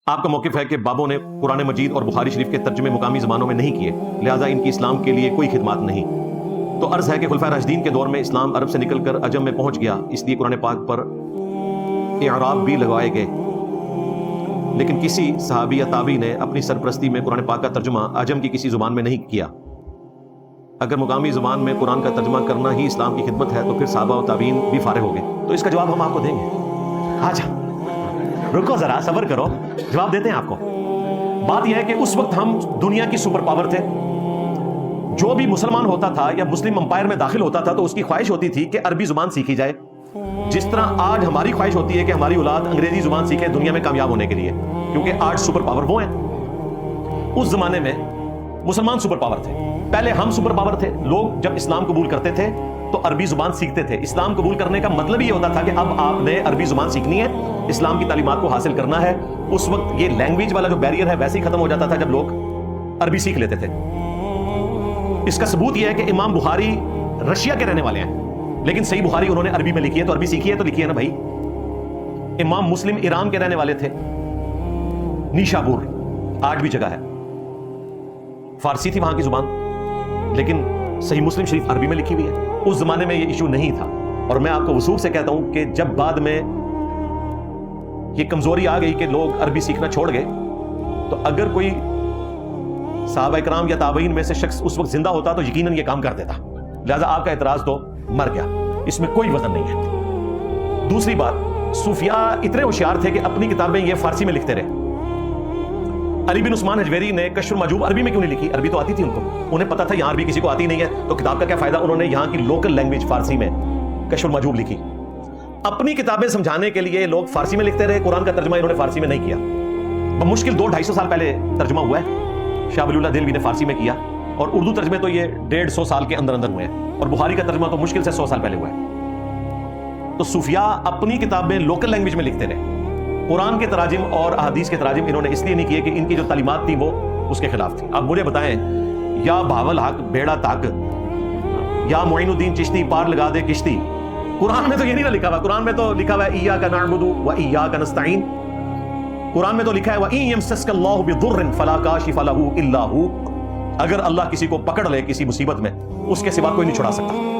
آپ کا موقف ہے کہ بابوں نے قرآن مجید اور بخاری شریف کے ترجمے مقامی زبانوں میں نہیں کیے، لہٰذا ان کی اسلام کے لیے کوئی خدمات نہیں۔ تو عرض ہے کہ خلفائے راشدین کے دور میں اسلام عرب سے نکل کر عجم میں پہنچ گیا، اس لیے قرآن پاک پر اعراب بھی لگوائے گئے، لیکن کسی صحابی یا تابعی نے اپنی سرپرستی میں قرآن پاک کا ترجمہ عجم کی کسی زبان میں نہیں کیا۔ اگر مقامی زبان میں قرآن کا ترجمہ کرنا ہی اسلام کی خدمت ہے تو پھر صحابہ و تابعین بھی فارغ ہو گئے۔ تو اس کا جواب ہم آپ کو دیں گے۔ آجا رکو ذرا، صبر کرو، جواب دیتے ہیں آپ کو۔ بات یہ ہے کہ اس وقت ہم دنیا کی سپر پاور تھے۔ جو بھی مسلمان ہوتا تھا یا مسلم امپائر میں داخل ہوتا تھا تو اس کی خواہش ہوتی تھی کہ عربی زبان سیکھی جائے، جس طرح آج ہماری خواہش ہوتی ہے کہ ہماری اولاد انگریزی زبان سیکھے دنیا میں کامیاب ہونے کے لیے، کیونکہ آج سپر پاور وہ ہیں۔ اس زمانے میں مسلمان سپر پاور تھے، پہلے ہم سپر پاور تھے۔ لوگ جب اسلام قبول کرتے تھے تو عربی زبان سیکھتے تھے۔ اسلام قبول کرنے کا مطلب یہ ہوتا تھا کہ اب آپ نے عربی زبان سیکھنی ہے، اسلام کی تعلیمات کو حاصل کرنا ہے۔ اس وقت یہ لینگویج والا جو بیریئر ہے ویسے ہی ختم ہو جاتا تھا جب لوگ عربی سیکھ لیتے تھے۔ اس کا ثبوت یہ ہے کہ امام بخاری رشیا کے رہنے والے ہیں، لیکن صحیح بخاری انہوں نے عربی میں لکھی ہے، تو عربی سیکھی ہے تو لکھی ہے نا بھائی۔ امام مسلم ایران کے رہنے والے تھے، نیشابور آج بھی جگہ ہے، فارسی تھی وہاں کی زبان، لیکن صحیح مسلم شریف عربی میں لکھی ہوئی ہے۔ اس زمانے میں یہ ایشو نہیں تھا، اور میں آپ کو وثوق سے کہتا ہوں کہ جب بعد میں یہ کمزوری آ گئی کہ لوگ عربی سیکھنا چھوڑ گئے، تو اگر کوئی صحابہ کرام یا تابعین میں سے شخص اس وقت زندہ ہوتا تو یقیناً یہ کام کر دیتا۔ لہذا آپ کا اعتراض تو مر گیا، اس میں کوئی وزن نہیں ہے۔ دوسری بات، صوفیاء اتنے ہوشیار تھے کہ اپنی کتابیں یہ فارسی میں لکھتے رہے۔ علی بن عثمان حجویری نے کشف المحجوب عربی میں کیوں نہیں لکھی؟ عربی تو آتی تھی ان کو، انہیں پتا تھا یہاں عربی کسی کو آتی نہیں ہے، تو کتاب کا کیا فائدہ؟ انہوں نے یہاں کی لوکل لینگویج فارسی میں کشف المحجوب لکھی۔ اپنی کتابیں سمجھانے کے لیے لوگ فارسی میں لکھتے رہے، قرآن کا ترجمہ انہوں نے فارسی میں نہیں کیا۔ بمشکل 200-250 سال پہلے ترجمہ ہوا ہے، شاہ ولی اللہ دہلوی نے فارسی میں کیا، اور اردو ترجمے تو یہ 150 سال کے اندر ہوئے ہیں، اور بخاری کا ترجمہ تو مشکل سے 100 سال پہلے ہوا ہے۔ تو صوفیاء اپنی کتابیں لوکل لینگویج میں لکھتے رہے۔ قرآن کے تراجم اور احادیث کے تراجم انہوں نے اس لیے نہیں کیے کہ ان کی جو تعلیمات تھی وہ اس کے خلاف تھی۔ اب مجھے بتائیں، یا بہاول حق بیڑا تاک، یا معین الدین چشتی پار لگا دے کشتی، قرآن میں تو یہ نہیں لکھا ہوا۔ قرآن میں تو لکھا ہوا ہے ایاک نعبد و ایاک نستعین۔ قرآن میں تو لکھا ہے وَإِن يَمْسَسْكَ اللَّهُ بِضُرٍّ فَلَا كَاشِفَ لَهُ إِلَّا هُوَ۔ اگر اللہ کسی کو پکڑ لے کسی مصیبت میں، اس کے سوا کوئی نہیں چھڑا سکتا۔